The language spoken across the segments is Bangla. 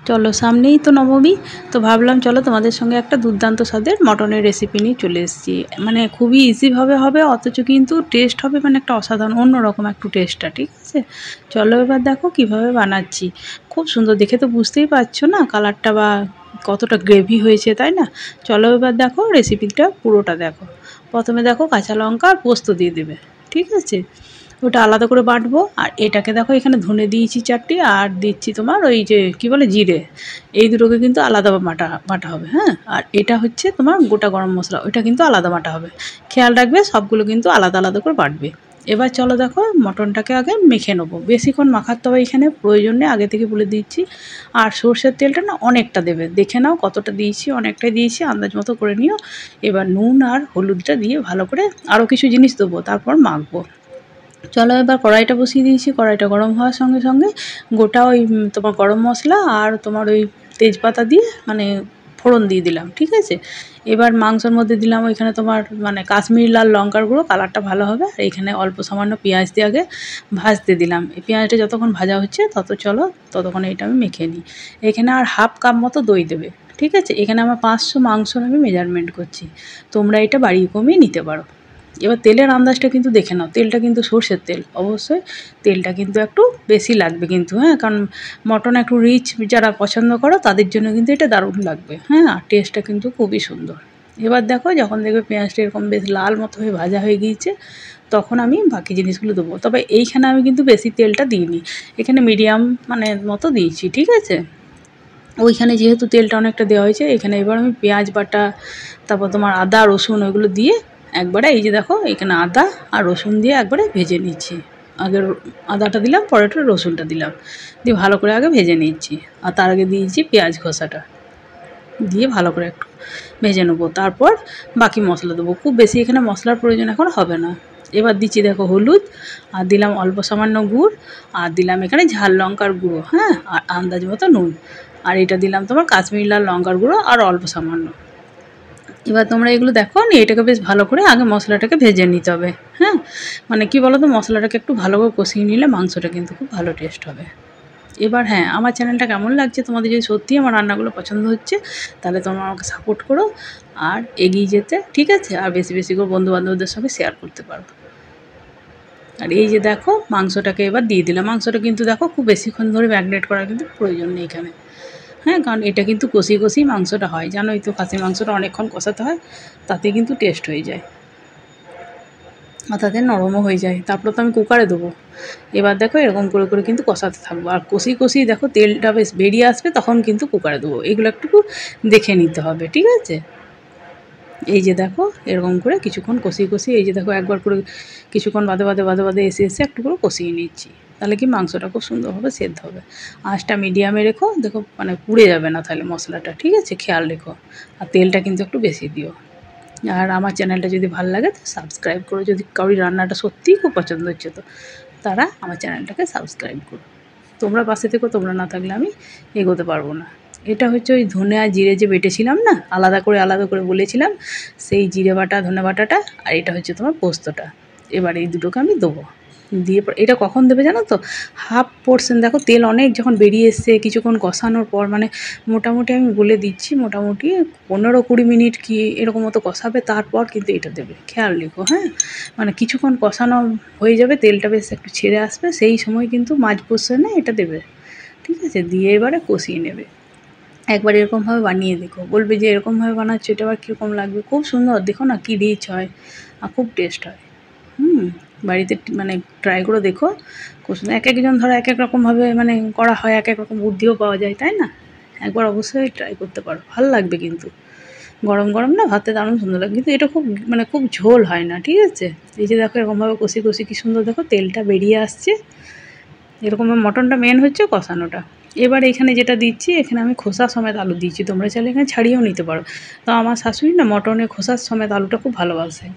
চলো সামনেই তো নবমী, তো ভাবলাম চলো তোমাদের সঙ্গে একটা দুর্দান্ত স্বাদের মটনের রেসিপি নিয়ে চলে এসেছি। মানে খুবই ইজিভাবে হবে, অথচ কিন্তু টেস্ট হবে মানে একটা অসাধারণ অন্যরকম একটু টেস্টটা। ঠিক আছে, চলো এবার দেখো কিভাবে বানাচ্ছি। খুব সুন্দর, দেখে তো বুঝতেই পারছো না কালারটা বা কতটা গ্রেভি হয়েছে, তাই না? চলো এবার দেখো রেসিপিটা পুরোটা দেখো। প্রথমে দেখো কাঁচা লঙ্কা আর পোস্ত দিয়ে দেবে, ঠিক আছে? ওটা আলাদা করে বাটবো। আর এটাকে দেখো এখানে ধনে দিয়েছি 4টি, আর দিচ্ছি তোমার ওই যে কি বলে জিরে। এই দুটোকে কিন্তু আলাদা বাটা হবে, হ্যাঁ। আর এটা হচ্ছে তোমার গোটা গরম মশলা, ওইটা কিন্তু আলাদা বাটা হবে। খেয়াল রাখবে সবগুলো কিন্তু আলাদা আলাদা করে বাটবে। এবার চলো দেখো মটনটাকে আগে মেখে নেবো। বেশিক্ষণ মাখাতে হবে এখানে প্রয়োজন নেই, আগে থেকে বলে দিচ্ছি। আর সর্ষের তেলটা না অনেকটা দেবে, দেখে নাও কতটা দিয়েছি, অনেকটাই দিয়েছি, আন্দাজ মতো করে নিও। এবার নুন আর হলুদটা দিয়ে ভালো করে আরও কিছু জিনিস দেবো, তারপর মাখবো। চলো এবার কড়াইটা বসিয়ে দিয়েছি। কড়াইটা গরম হওয়ার সঙ্গে সঙ্গে গোটা ওই তোমার গরম মশলা আর তোমার ওই তেজপাতা দিয়ে মানে ফোড়ন দিয়ে দিলাম, ঠিক আছে। এবার মাংসের মধ্যে দিলাম ওইখানে তোমার মানে কাশ্মীরি লাল লঙ্কার গুঁড়ো, কালারটা ভালো হবে। আর এখানে অল্প সামান্য পেঁয়াজ দিয়ে আগে ভাজতে দিলাম। এই পেঁয়াজটা যতক্ষণ ভাজা হচ্ছে ততক্ষণ এটা আমি মেখে নিই। এখানে আর হাফ কাপ মতো দই দেবে, ঠিক আছে। এখানে আমার 500 মাংসর আমি মেজারমেন্ট করছি, তোমরা এটা বাড়িয়ে কমিয়ে নিতে পারো। এবার তেলের আন্দাজটা কিন্তু দেখে নাও, তেলটা কিন্তু সর্ষের তেল, অবশ্যই তেলটা কিন্তু একটু বেশি লাগবে কিন্তু, হ্যাঁ। কারণ মটন একটু রিচ যারা পছন্দ করো তাদের জন্য কিন্তু এটা দারুণ লাগবে, হ্যাঁ। আর টেস্টটা কিন্তু খুবই সুন্দর। এবার দেখো যখন দেখবে পেঁয়াজটা এরকম বেশ লাল মতো হয়ে ভাজা হয়ে গিয়েছে, তখন আমি বাকি জিনিসগুলো দেবো। তবে এইখানে আমি কিন্তু বেশি তেলটা দিইনি, এখানে মিডিয়াম মানে মতো দিয়েছি, ঠিক আছে। ওইখানে যেহেতু তেলটা অনেকটা দেওয়া হয়েছে, এখানে এবার আমি পেঁয়াজ বাটা, তারপর তোমার আদা রসুন ওইগুলো দিয়ে একবারে, এই যে দেখো এখানে আদা আর রসুন দিয়ে একবারে ভেজে নিচ্ছি। আগে আদাটা দিলাম, পরেটা রসুনটা দিলাম, দিয়ে ভালো করে আগে ভেজে নিচ্ছি। আর তার আগে দিয়েছি পেঁয়াজ ঘষাটা, দিয়ে ভালো করে একটু ভেজে নেবো। তারপর বাকি মশলা দেবো, খুব বেশি এখানে মশলার প্রয়োজন এখন হবে না। এবার দিচ্ছি দেখো হলুদ, আর দিলাম অল্প সামান্য গুড়, আর দিলাম এখানে ঝাল লঙ্কার গুঁড়ো, হ্যাঁ। আর আন্দাজ মতো নুন, আর এটা দিলাম তোমার কাশ্মীরি লাল লঙ্কার গুঁড়ো আর অল্প সামান্য। এবার তোমরা এগুলো দেখো নিয়ে এটাকে বেশ ভালো করে আগে মশলাটাকে ভেজে নিতে হবে, হ্যাঁ। মানে কি বলো তো, মশলাটাকে একটু ভালো করে কষিয়ে নিলে মাংসটা কিন্তু খুব ভালো টেস্ট হবে। এবার হ্যাঁ, আমার চ্যানেলটা কেমন লাগছে তোমাদের, যদি সত্যিই আমার রান্নাগুলো পছন্দ হচ্ছে তাহলে তোমরা আমাকে সাপোর্ট করো আর এগিয়ে যেতে, ঠিক আছে। আর বেশি বেশি করে বন্ধুবান্ধবদের সঙ্গে শেয়ার করতে পারো। আর এই যে দেখো মাংসটাকে এবার দিয়ে দিলাম। মাংসটা কিন্তু দেখো খুব বেশিক্ষণ ধরে ম্যারিনেট করার কিন্তু প্রয়োজন নেই এখানে, হ্যাঁ। কারণ এটা কিন্তু কষিয়ে কষিয়ে মাংসটা হয়, জানোই তো খাসির মাংসটা অনেকক্ষণ কষাতে হয়, তাতে কিন্তু টেস্ট হয়ে যায় আর তাতে নরমও হয়ে যায়। তারপরে তো আমি কুকারে দেবো। এবার দেখো এরকম করে করে কিন্তু কষাতে থাকবো, আর কষিয়ে কষিয়ে দেখো তেলটা বেশ বেরিয়ে আসবে, তখন কিন্তু কুকারে দেবো। এগুলো একটু দেখে নিতে হবে, ঠিক আছে। এই যে দেখো এরকম করে কিছুক্ষণ কষিয়ে কষিয়ে, এই যে দেখো একবার করে কিছুক্ষণ বাদে বাদে বাদে বাদে এসে এসে একটু করে কষিয়ে নিচ্ছি, তাহলে কি মাংসটা খুব সুন্দরভাবে সেদ্ধ হবে। আঁচটা মিডিয়ামে রেখো, দেখো মানে পুড়ে যাবে না তাহলে মশলাটা, ঠিক আছে, খেয়াল রেখো। আর তেলটা কিন্তু একটু বেশি দিও। আর আমার চ্যানেলটা যদি ভালো লাগে তো সাবস্ক্রাইব করো, যদি কারোর রান্নাটা সত্যিই খুব পছন্দ হচ্ছে তো তারা আমার চ্যানেলটাকে সাবস্ক্রাইব করো। তোমরা পাশে থেকো, তোমরা না থাকলে আমি এগোতে পারবো না। এটা হচ্ছে ওই ধনে আর জিরে যে বেটেছিলাম না, আলাদা করে বলেছিলাম, সেই জিরে বাটা ধনে বাটাটা। আর এটা হচ্ছে তোমার পোস্তটা। এবার এই দুটোকে আমি দেবো, দিয়ে এটা কখন দেবে জানো তো, হাফ পোর্শন দেখো তেল অনেক যখন বেরিয়ে এসছে কিছুক্ষণ কষানোর পর, মানে মোটামুটি আমি বলে দিচ্ছি মোটামুটি 15-20 মিনিট কি এরকম মতো কষাবে, তারপর কিন্তু এটা দেবে, খেয়াল রেখো, হ্যাঁ। মানে কিছুক্ষণ কষানো হয়ে যাবে, তেলটা বেশ একটু ছেড়ে আসবে, সেই সময় কিন্তু মাঝ পোর্শনে এটা দেবে, ঠিক আছে। দিয়ে এবারে কষিয়ে নেবে। একবার এরকমভাবে বানিয়ে দেখো, বলবে যে এরকমভাবে বানাচ্ছো এটা আবার কীরকম লাগবে, খুব সুন্দর, দেখো না কী রিচ হয় আর খুব টেস্ট হয়। বাড়িতে মানে ট্রাই করে দেখো, খুব সুন্দর। এক একজন ধরো এক এক রকমভাবে মানে করা হয়, এক এক রকম বুদ্ধিও পাওয়া যায়, তাই না? একবার অবশ্যই ট্রাই করতে পারো, ভালো লাগবে কিন্তু। গরম গরম না ভাতে দারুণ সুন্দর লাগে, কিন্তু এটা খুব মানে খুব ঝোল হয় না, ঠিক আছে। এই যে দেখো এরকমভাবে কষি কষি কী সুন্দর দেখো তেলটা বেরিয়ে আসছে, এরকম মটনটা মেন হচ্ছে কষানোটা। এবার এখানে যেটা দিচ্ছি, এখানে আমি খোসা সমেত আলু দিচ্ছি, তোমরা চাইলে এখানে ছাড়িয়েও নিতে পারো। তো আমার শাশুড়ি না মটনের খোসার সমেত আলুটা খুব ভালোবাসে,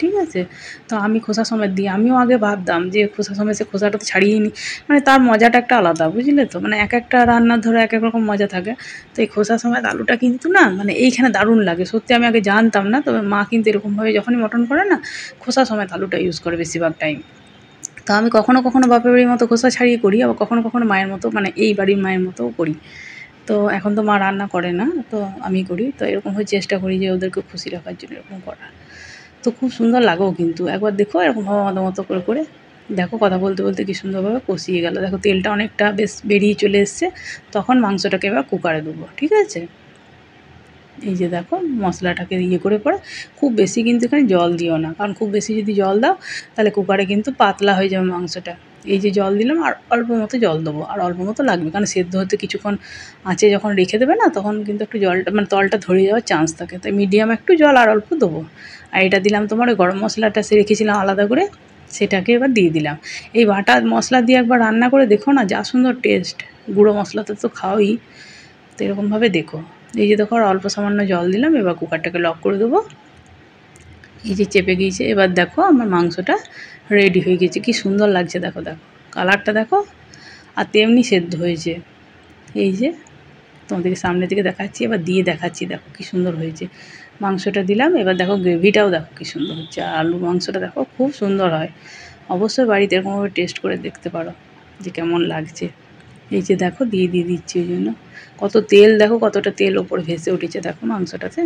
ঠিক আছে। তো আমি খোসা সমেত দিই, আমিও আগে ভাবতাম যে খোসা সমেত সে খোসাটা তো ছাড়িয়েই নিই, মানে তার মজাটা একটা আলাদা, বুঝলে তো। মানে এক একটা রান্নার ধরো এক এক রকম মজা থাকে। তো এই খোসা সমেত আলুটা কিন্তু না মানে এইখানে দারুণ লাগে সত্যি, আমি আগে জানতাম না, তবে মা কিন্তু এরকমভাবে যখনই মটন করে না খোসা সমেত আলুটা ইউজ করে বেশিরভাগ টাইম। তো আমি কখনো কখনো বাপের বাড়ির মতো খোসা ছাড়িয়ে করি, আবার কখনো কখনো মায়ের মতো মানে এই বাড়ির মায়ের মতোও করি। তো এখন তো মা রান্না করে না, তো আমি করি। তো এরকমভাবে চেষ্টা করি যে ওদেরকে খুশি রাখার জন্য এরকম করার। তো খুব সুন্দর লাগেও কিন্তু, একবার দেখো এরকমভাবে মতো করে দেখো, কথা বলতে বলতে কী সুন্দরভাবে কষিয়ে গেল। দেখো তেলটা অনেকটা বেশ বেরিয়ে চলে এসছে। তখন মাংসটাকে এবার কুকারে দেবো, ঠিক আছে? এই যে দেখো মশলাটাকে করে পরে খুব বেশি কিন্তু এখানে জল দিও না, কারণ খুব বেশি যদি জল দাও তাহলে কুকারে কিন্তু পাতলা হয়ে যাবে মাংসটা। এই যে জল দিলাম, আর অল্প মতো জল দেবো, আর অল্প মতো লাগবে, কারণ সেদ্ধ হতে কিছুক্ষণ আঁচে যখন রেখে দেবে না, তখন কিন্তু একটু জলটা মানে তলটা ধরে যাওয়ার চান্স থাকে, তাই মিডিয়াম একটু জল আর অল্প দেবো। আর এটা দিলাম তোমার ওই গরম মশলাটা সে রেখেছিলাম আলাদা করে, সেটাকে এবার দিয়ে দিলাম। এই বাটা মশলা দিয়ে একবার রান্না করে দেখো না, যা সুন্দর টেস্ট। গুঁড়ো মশলাতে তো খাওয়াই, তো এরকমভাবে দেখো। এই যে দেখো আর অল্প সামান্য জল দিলাম, এবার কুকারটাকে লক করে দেবো। এই যে চেপে গিয়েছে, এবার দেখো আমার মাংসটা রেডি হয়ে গেছে। কি সুন্দর লাগছে দেখো, দেখো কালারটা দেখো, আর তেমনি সেদ্ধ হয়েছে। এই যে তোমাদেরকে সামনে থেকে দেখাচ্ছি, এবার দিয়ে দেখাচ্ছি, দেখো কী সুন্দর হয়েছে। মাংসটা দিলাম, এবার দেখো গ্রেভিটাও দেখো কী সুন্দর হচ্ছে। আলু মাংসটা দেখো খুব সুন্দর হয়। অবশ্যই বাড়িতে এরকমভাবে টেস্ট করে দেখতে পারো যে কেমন লাগছে। এই যে দেখো দিয়ে দিচ্ছি, ওই জন্য কত তেল, দেখো কতটা তেল ওপরে ভেসে উঠেছে দেখো মাংসটাতে।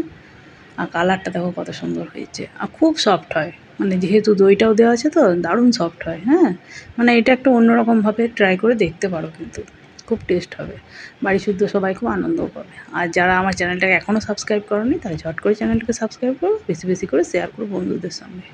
আর কালারটা দেখো কত সুন্দর হয়েছে, আর খুব সফট হয়, মানে যেহেতু দইটাও দেওয়া আছে তো দারুণ সফট হয়। হ্যাঁ, মানে এটা একটা অন্যরকমভাবে ট্রাই করে দেখতে পারো, কিন্তু খুব টেস্ট হবে। বাড়ি শুদ্ধ সবাই খুব আনন্দও পাবে। আর যারা আমার চ্যানেলটাকে এখনও সাবস্ক্রাইব করোনি, তাহলে ঝট করে চ্যানেলটাকে সাবস্ক্রাইব করো, বেশি বেশি করে শেয়ার করো বন্ধুদের সঙ্গে।